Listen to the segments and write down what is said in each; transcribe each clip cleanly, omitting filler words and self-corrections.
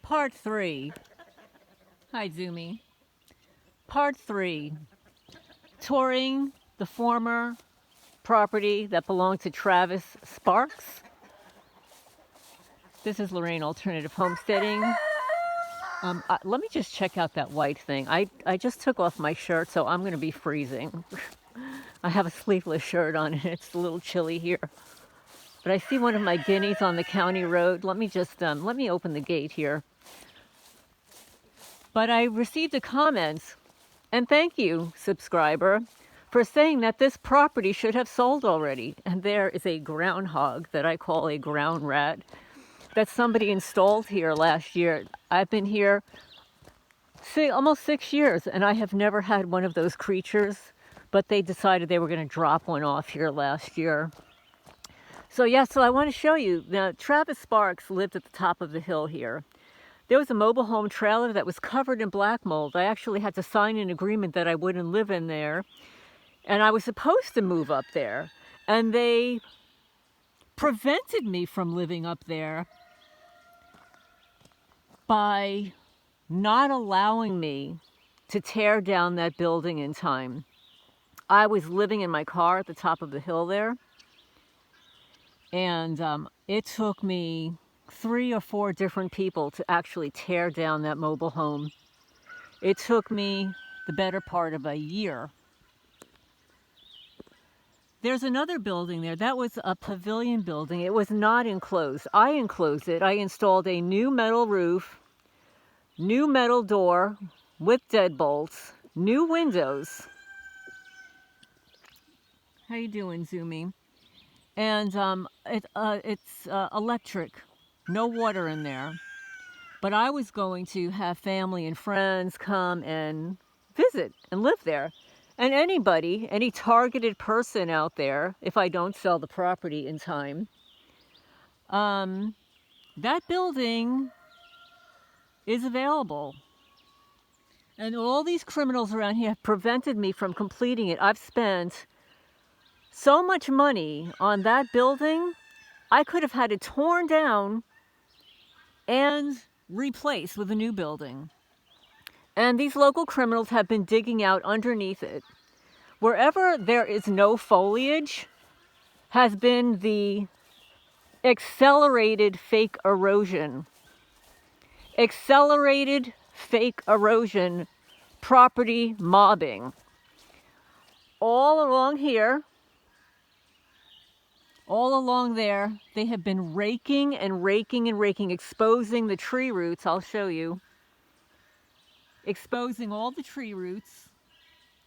Part 3. Hi, Zoomy. Part 3. Touring the former property that belonged to Travis Sparks. This is Lorraine Alternative Homesteading. Let me just check out that white thing. I just took off my shirt, so I'm going to be freezing. I have a sleeveless shirt on, and it's a little chilly here. But I see one of my guineas on the county road. Let me just, let me open the gate here. But I received a comment, and thank you, subscriber, for saying that this property should have sold already. And there is a groundhog that I call a ground rat that somebody installed here last year. I've been here almost 6 years, and I have never had one of those creatures, but they decided they were going to drop one off here last year. So I want to show you. Now, Travis Sparks lived at the top of the hill here. There was a mobile home trailer that was covered in black mold. I actually had to sign an agreement that I wouldn't live in there, and I was supposed to move up there, and they prevented me from living up there by not allowing me to tear down that building in time. I was living in my car at the top of the hill there, and it took me 3 or 4 different people to actually tear down that mobile home. It took me the better part of a year. There's another building there. That was a pavilion building. It was not enclosed. I enclosed it. I installed a new metal roof, new metal door with deadbolts, new windows. How you doing, Zoomy? And it's electric. No water in there. But I was going to have family and friends come and visit and live there. And anybody, any targeted person out there, if I don't sell the property in time, that building is available. And all these criminals around here have prevented me from completing it. I've spent so much money on that building, I could have had it torn down and replaced with a new building. And these local criminals have been digging out underneath it. Wherever there is no foliage has been the accelerated fake erosion. Accelerated fake erosion, property mobbing. All along here, all along there, they have been raking and raking and raking, exposing the tree roots. I'll show you. Exposing all the tree roots,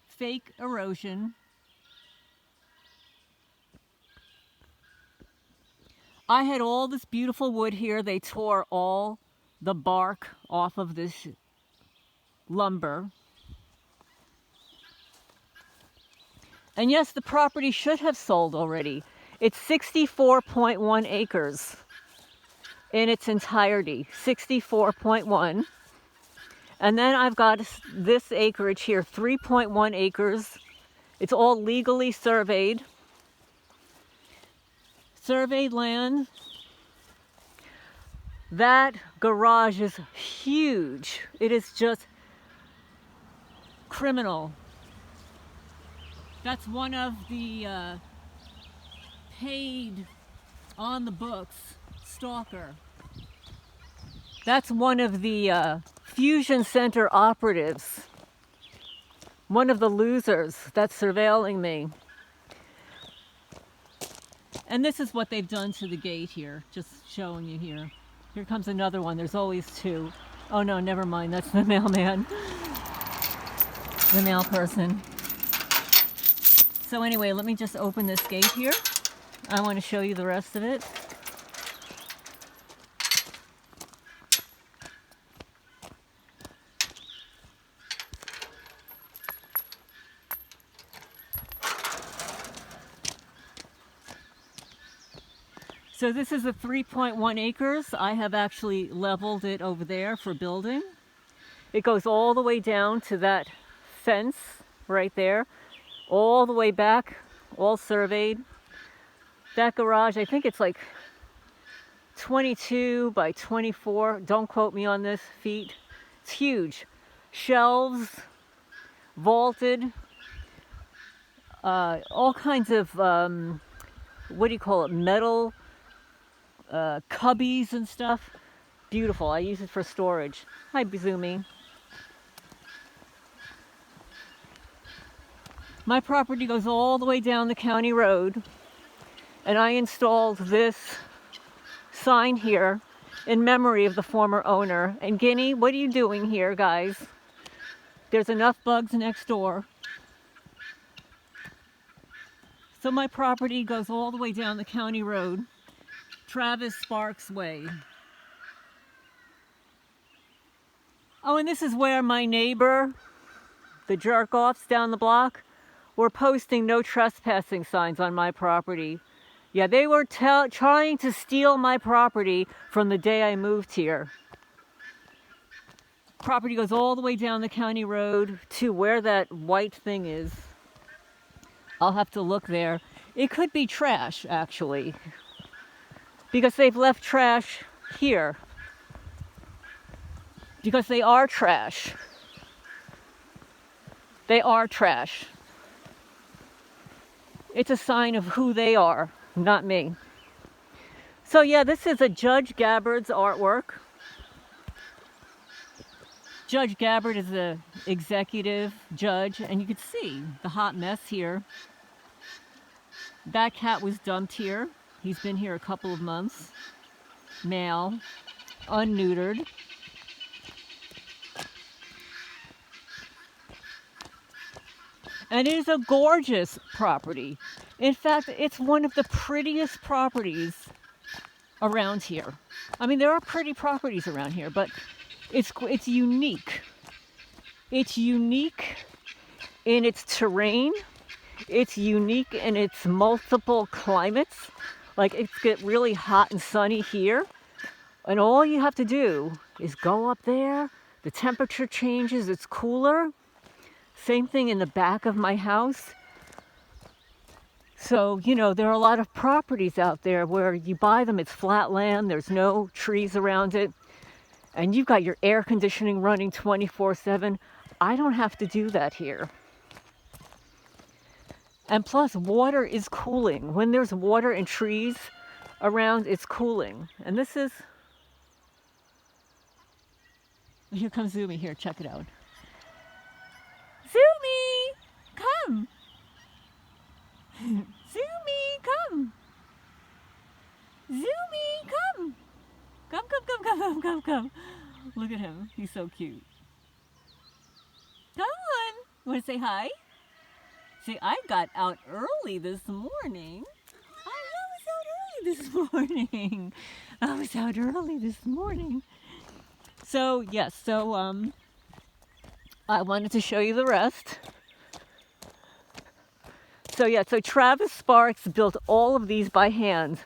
fake erosion. I had all this beautiful wood here. They tore all the bark off of this lumber. And yes, the property should have sold already. It's 64.1 acres in its entirety, 64.1. And then I've got this acreage here, 3.1 acres. It's all legally surveyed. Surveyed land. That garage is huge. It is just criminal. That's one of the paid on the books stalker. That's one of the Fusion Center operatives. One of the losers that's surveilling me. And this is what they've done to the gate here. Just showing you here. Here comes another one. There's always 2. Oh no, never mind. That's the mailman. The mail person. So anyway, let me just open this gate here. I want to show you the rest of it. So this is a 3.1 acres. I have actually leveled it over there for building. It goes all the way down to that fence right there, all the way back, all surveyed. That garage, I think it's like 22 by 24, don't quote me on this, feet. It's huge. Shelves, vaulted, all kinds of, what do you call it, metal cubbies and stuff. Beautiful. I use it for storage. Hi, Bizumi. My property goes all the way down the county road, and I installed this sign here in memory of the former owner. And Guinea, what are you doing here, guys? There's enough bugs next door. So my property goes all the way down the county road, Travis Sparks Way. Oh, and this is where my neighbor, the jerk-offs down the block, were posting no trespassing signs on my property. Yeah, they were trying to steal my property from the day I moved here. Property goes all the way down the county road to where that white thing is. I'll have to look there. It could be trash, actually, because they've left trash here. Because they are trash. They are trash. It's a sign of who they are, not me. So yeah, this is a Judge Gabbard's artwork. Judge Gabbard is the executive judge, and you can see the hot mess here. That cat was dumped here. He's been here a couple of months. Male, unneutered. And it is a gorgeous property. In fact, it's one of the prettiest properties around here. I mean, there are pretty properties around here, but it's unique. It's unique in its terrain. It's unique in its multiple climates. Like, it's get really hot and sunny here, and all you have to do is go up there. The temperature changes, it's cooler. Same thing in the back of my house. So, you know, there are a lot of properties out there where you buy them, it's flat land, there's no trees around it, and you've got your air conditioning running 24/7. I don't have to do that here. And plus, water is cooling. When there's water and trees around, it's cooling. And this is... Here comes Zumi. Here, check it out. Zumi! Come! Zumi, come! Zumi, come! Come. Look at him. He's so cute. Come on! Want to say hi? See, I got out early this morning. I was out early this morning. So, yes, I wanted to show you the rest. So, yeah, so Travis Sparks built all of these by hand.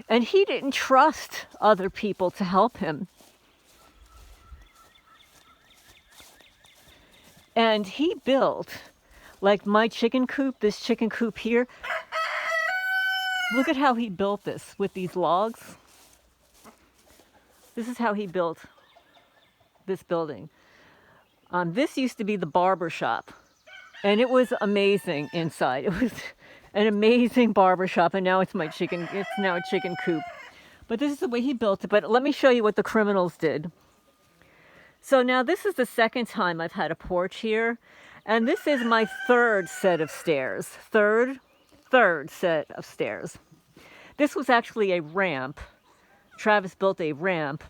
And he didn't trust other people to help him. And he built... like my chicken coop, this chicken coop here. Look at how he built this with these logs. This is how he built this building. This used to be the barber shop, and it was amazing inside. It was an amazing barber shop, and now it's now a chicken coop. But this is the way he built it. But let me show you what the criminals did. So now this is the second time I've had a porch here. And this is my third set of stairs. Third set of stairs. This was actually a ramp. Travis built a ramp.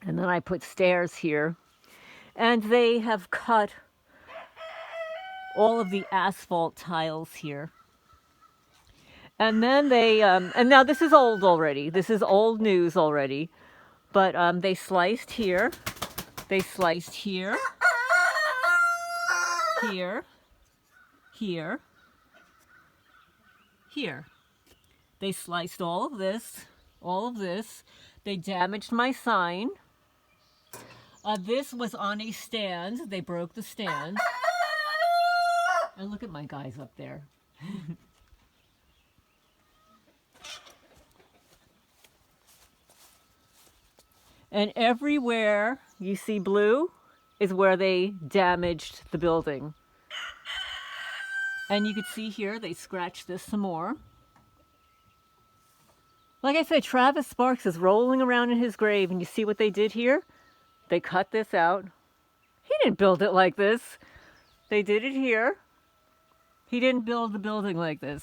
And then I put stairs here. And they have cut all of the asphalt tiles here. And then they, and now this is old already. This is old news already. But they sliced here. They sliced here. Here. They sliced all of this. They damaged my sign. This was on a stand. They broke the stand. And look at my guys up there. And everywhere you see blue is where they damaged the building. And you can see here, they scratched this some more. Like I said, Travis Sparks is rolling around in his grave, and you see what they did here? They cut this out. He didn't build it like this. They did it here. He didn't build the building like this.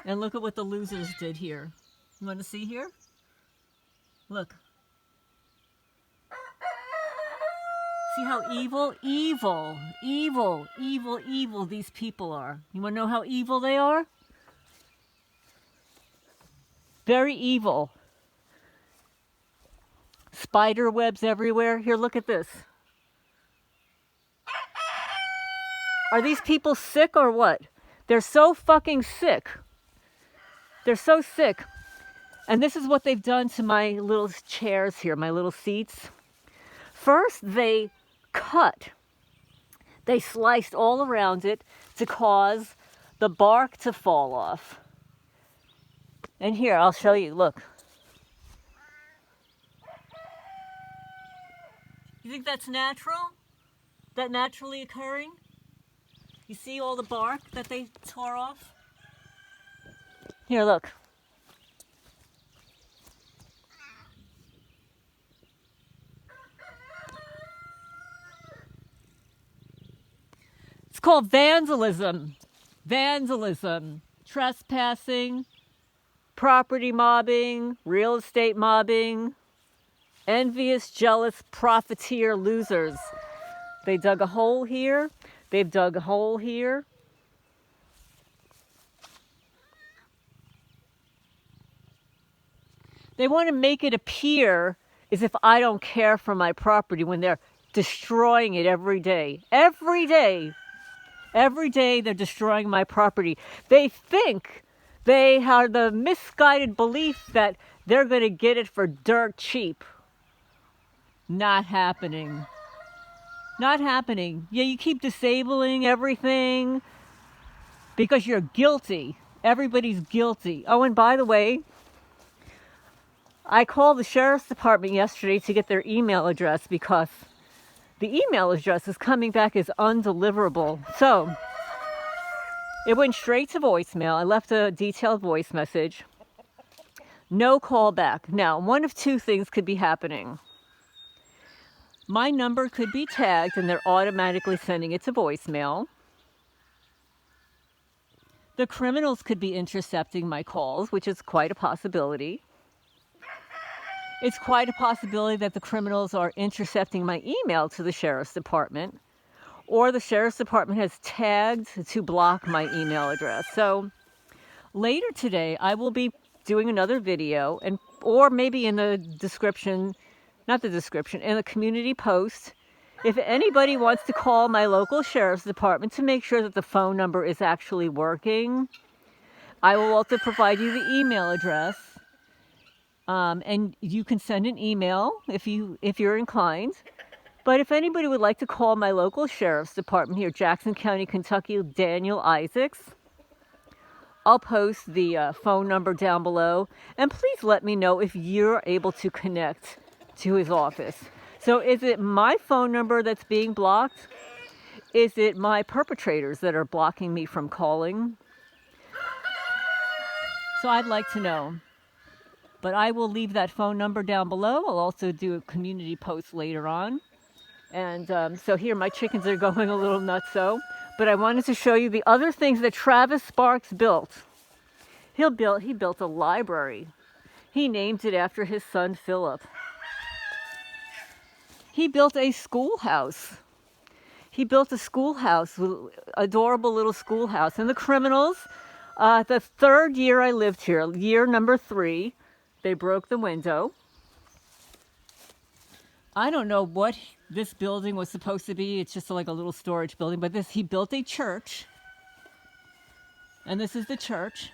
And look at what the losers did here. You want to see here? Look. See how evil these people are. You want to know how evil they are? Very evil. Spider webs everywhere. Here, look at this. Are these people sick or what? They're so fucking sick. They're so sick. And this is what they've done to my little chairs here, my little seats. First, they cut. They sliced all around it to cause the bark to fall off. And here, I'll show you, look. You think that's natural? That naturally occurring? You see all the bark that they tore off? Here, look. It's called vandalism. Vandalism. Trespassing. Property mobbing. Real estate mobbing. Envious, jealous, profiteer losers. They dug a hole here. They've dug a hole here. They want to make it appear as if I don't care for my property when they're destroying it every day. Every day. Every day they're destroying my property. They think they have the misguided belief that they're going to get it for dirt cheap. Not happening. Not happening. Yeah, you keep disabling everything because you're guilty. Everybody's guilty. Oh, and by the way, I called the sheriff's department yesterday to get their email address because the email address is coming back as undeliverable. So it went straight to voicemail. I left a detailed voice message. No call back. Now, one of two things could be happening. My number could be tagged and they're automatically sending it to voicemail. The criminals could be intercepting my calls, which is quite a possibility. It's quite a possibility that the criminals are intercepting my email to the sheriff's department, or the sheriff's department has tagged to block my email address. So later today, I will be doing another video, or maybe in the description, not the description, in the community post, if anybody wants to call my local sheriff's department to make sure that the phone number is actually working. I will also provide you the email address. And you can send an email if you're inclined. But if anybody would like to call my local sheriff's department here, Jackson County, Kentucky, Daniel Isaacs, I'll post the phone number down below. And please let me know if you're able to connect to his office. So is it my phone number that's being blocked? Is it my perpetrators that are blocking me from calling? So I'd like to know. But I will leave that phone number down below. I'll also do a community post later on. And so here, my chickens are going a little nutso. But I wanted to show you the other things that Travis Sparks built. He built a library. He named it after his son, Philip. He built a schoolhouse. He built a schoolhouse, adorable little schoolhouse. And the criminals, the third year I lived here, year number 3, they broke the window. I don't know what this building was supposed to be. It's just like a little storage building. But he built a church. And this is the church.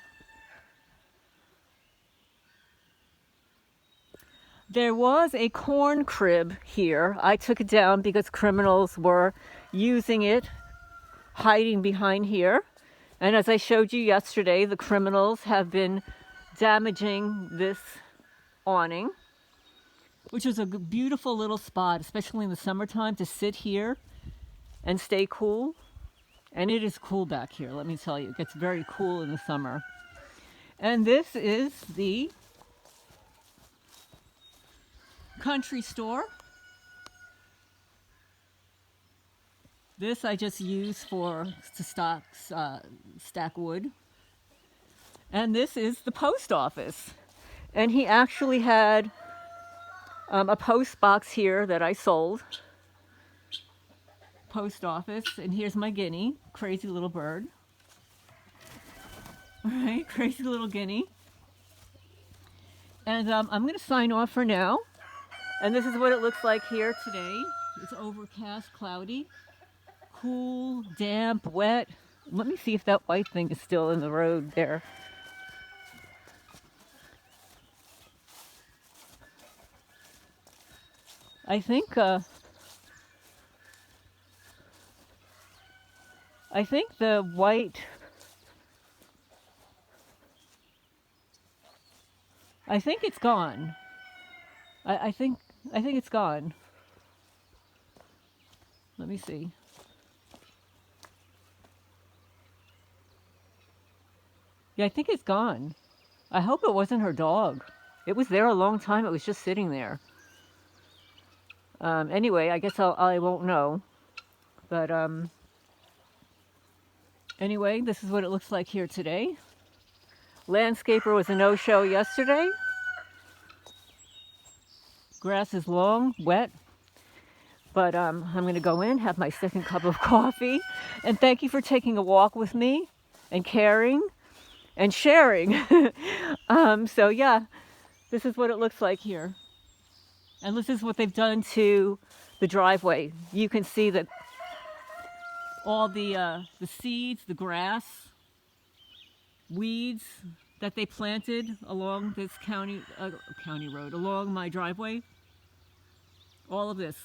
There was a corn crib here. I took it down because criminals were using it, hiding behind here. And as I showed you yesterday, the criminals have been damaging this awning, which was a beautiful little spot, especially in the summertime, to sit here and stay cool. And it is cool back here, let me tell you. It gets very cool in the summer. And this is the country store. This I just use to stack wood. And this is the post office. And he actually had a post box here that I sold. Post office. And here's my guinea, crazy little bird. All right, crazy little guinea. And I'm going to sign off for now. And this is what it looks like here today. It's overcast, cloudy, cool, damp, wet. Let me see if that white thing is still in the road there. I think the white, I think it's gone. I think it's gone. Let me see. Yeah, I think it's gone. I hope it wasn't her dog. It was there a long time. It was just sitting there. Anyway, I guess I won't know. But anyway, this is what it looks like here today. Landscaper was a no-show yesterday. Grass is long, wet. But I'm going to go in, have my second cup of coffee. And thank you for taking a walk with me and caring and sharing. So yeah, this is what it looks like here. And this is what they've done to the driveway. You can see that all the seeds, the grass, weeds that they planted along this county road, along my driveway. All of this.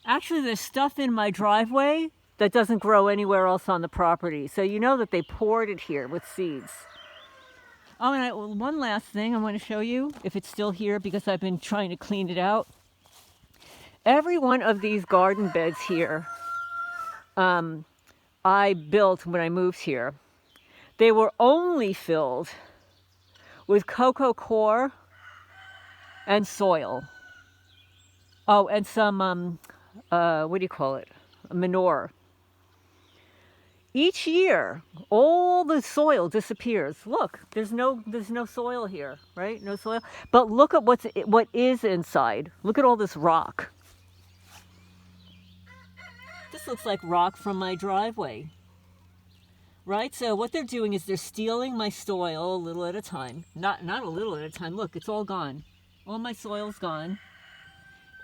Actually, there's stuff in my driveway that doesn't grow anywhere else on the property. So you know that they poured it here with seeds. Oh, and one last thing I want to show you, if it's still here, because I've been trying to clean it out. Every one of these garden beds here, I built when I moved here. They were only filled with cocoa coir and soil. Oh, and some, what do you call it? Manure. Each year, all the soil disappears. Look, there's no soil here, right? No soil. But look at what is inside. Look at all this rock. This looks like rock from my driveway, right? So what they're doing is they're stealing my soil a little at a time. Not a little at a time. Look, it's all gone. All my soil's gone,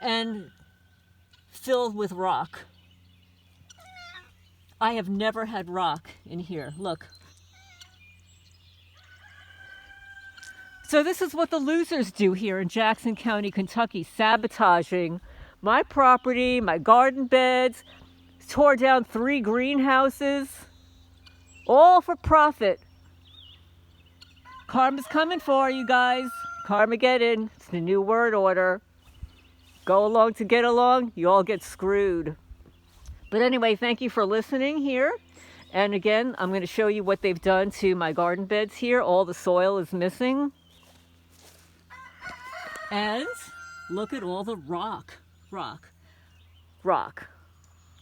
and filled with rock. I have never had rock in here. Look. So this is what the losers do here in Jackson County, Kentucky, sabotaging my property, my garden beds, tore down 3 greenhouses, all for profit. Karma's coming for you guys. Carmageddon. It's the new word order. Go along to get along, you all get screwed. But anyway, thank you for listening here. And again, I'm going to show you what they've done to my garden beds here. All the soil is missing. And look at all the rock.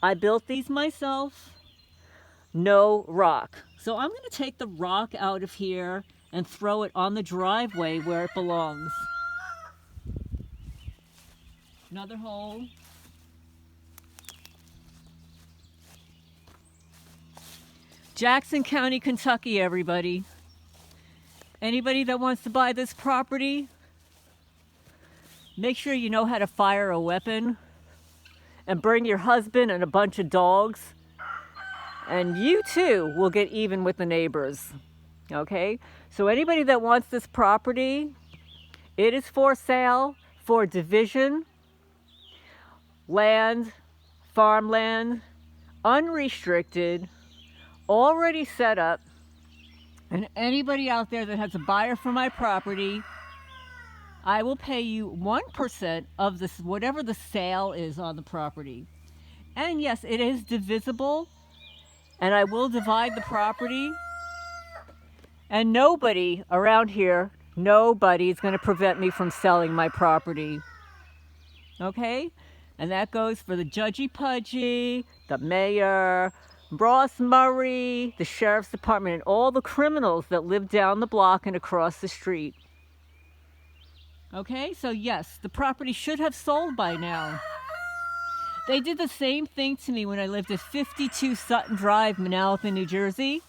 I built these myself. No rock. So I'm going to take the rock out of here and throw it on the driveway where it belongs. Another hole. Jackson County, Kentucky, everybody. Anybody that wants to buy this property, make sure you know how to fire a weapon and bring your husband and a bunch of dogs, and you too will get even with the neighbors. Okay? So anybody that wants this property, it is for sale, for division, land, farmland, unrestricted, already set up. And anybody out there that has a buyer for my property, I will pay you 1% of this, whatever the sale is on the property. And yes, it is divisible, and I will divide the property. And nobody around here, nobody is going to prevent me from selling my property. Okay? And that goes for the Judgy Pudgy, the mayor, Ross Murray, the sheriff's department, and all the criminals that live down the block and across the street. Okay? So yes, the property should have sold by now. They did the same thing to me when I lived at 52 Sutton Drive, Manalapan, New Jersey.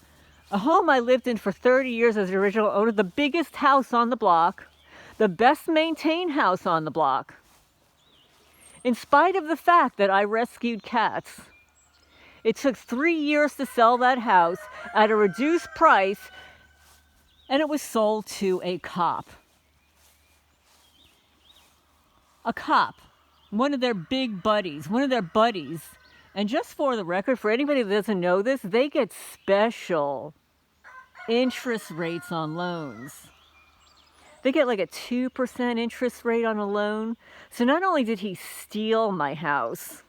A home I lived in for 30 years as the original owner, the biggest house on the block, the best maintained house on the block. In spite of the fact that I rescued cats, it took 3 years to sell that house at a reduced price, and it was sold to a cop. A cop, one of their big buddies, one of their buddies. And just for the record, for anybody that doesn't know this, they get special interest rates on loans. They get like a 2% interest rate on a loan. So not only did he steal my house,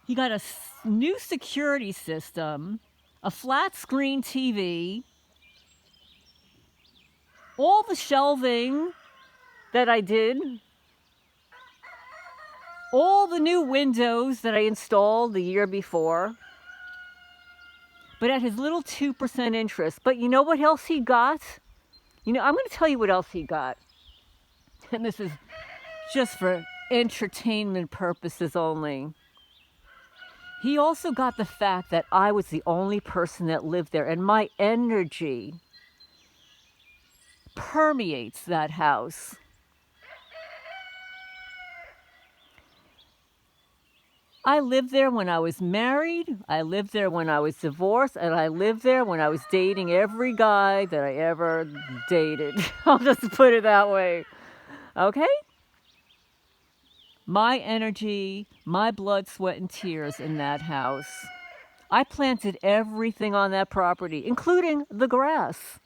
he got a new security system, a flat screen TV, all the shelving that I did, all the new windows that I installed the year before, but at his little 2% interest. But you know what else he got? I'm going to tell you what else he got. And this is just for entertainment purposes only. He also got the fact that I was the only person that lived there, and my energy permeates that house. I lived there when I was married, I lived there when I was divorced, and I lived there when I was dating every guy that I ever dated. I'll just put it that way. Okay? My energy, my blood, sweat, and tears in that house. I planted everything on that property, including the grass.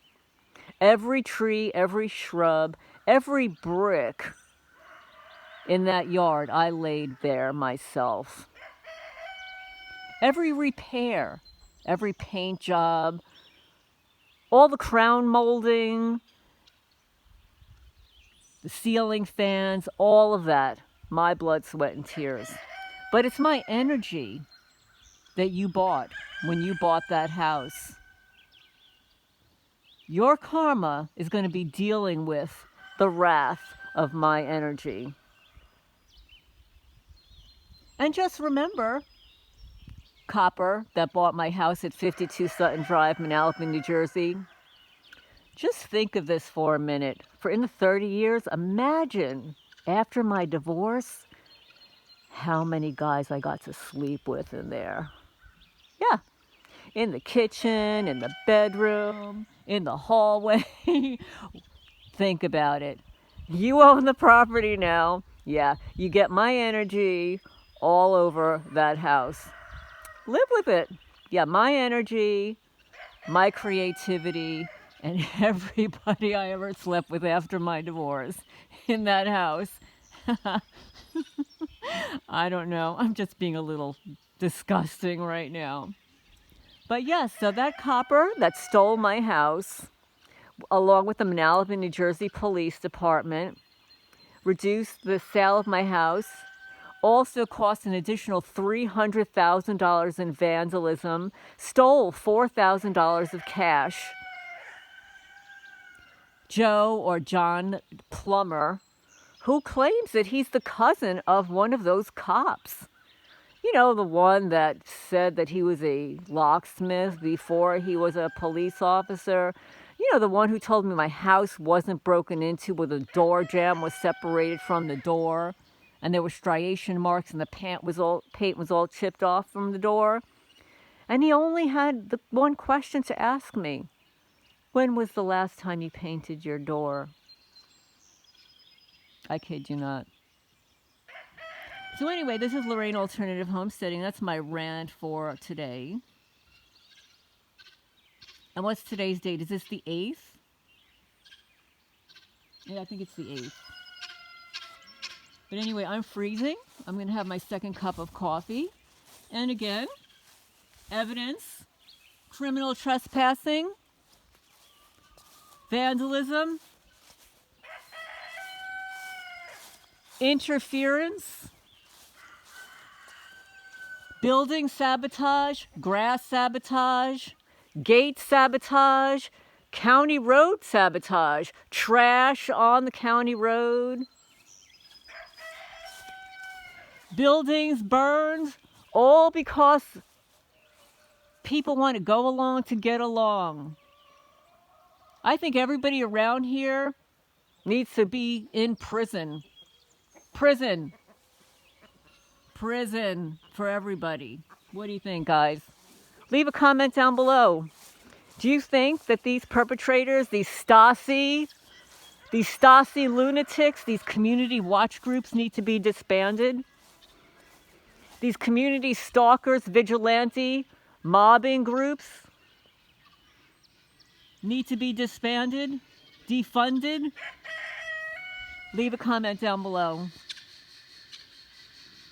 Every tree, every shrub, every brick in that yard, I laid there myself. Every repair, every paint job, all the crown molding, the ceiling fans, all of that, my blood, sweat, and tears. But it's my energy that you bought when you bought that house. Your karma is going to be dealing with the wrath of my energy. And just remember, copper that bought my house at 52 Sutton Drive, Manalapan, New Jersey. Just think of this for a minute. For in the 30 years, imagine after my divorce, how many guys I got to sleep with in there. Yeah, in the kitchen, in the bedroom, in the hallway. Think about it. You own the property now. Yeah, you get my energy all over that house. Live with it. Yeah, my energy, my creativity, and everybody I ever slept with after my divorce in that house. I don't know. I'm just being a little disgusting right now. But yes, so that copper that stole my house, along with the Manalapan, New Jersey Police Department, reduced the sale of my house. Also cost an additional $300,000 in vandalism, stole $4,000 of cash. Joe or John Plummer, who claims that he's the cousin of one of those cops. You know, the one that said that he was a locksmith before he was a police officer. You know, the one who told me my house wasn't broken into, where the door jamb was separated from the door, and there were striation marks, and the paint was all chipped off from the door. And he only had the one question to ask me: when was the last time you painted your door? I kid you not. So anyway, this is Lorraine Alternative Homesteading. That's my rant for today. And what's today's date? Is this the 8th? Yeah, I think it's the 8th. But anyway, I'm freezing. I'm going to have my second cup of coffee. And again, evidence, criminal trespassing, vandalism, interference, building sabotage, grass sabotage, gate sabotage, county road sabotage, trash on the county road, buildings burned, all because people want to go along to get along. I think everybody around here needs to be in prison. Prison. Prison for everybody. What do you think, guys? Leave a comment down below. Do you think that these perpetrators, these Stasi lunatics, these community watch groups need to be disbanded? These community stalkers, vigilante, mobbing groups need to be disbanded, defunded? Leave a comment down below.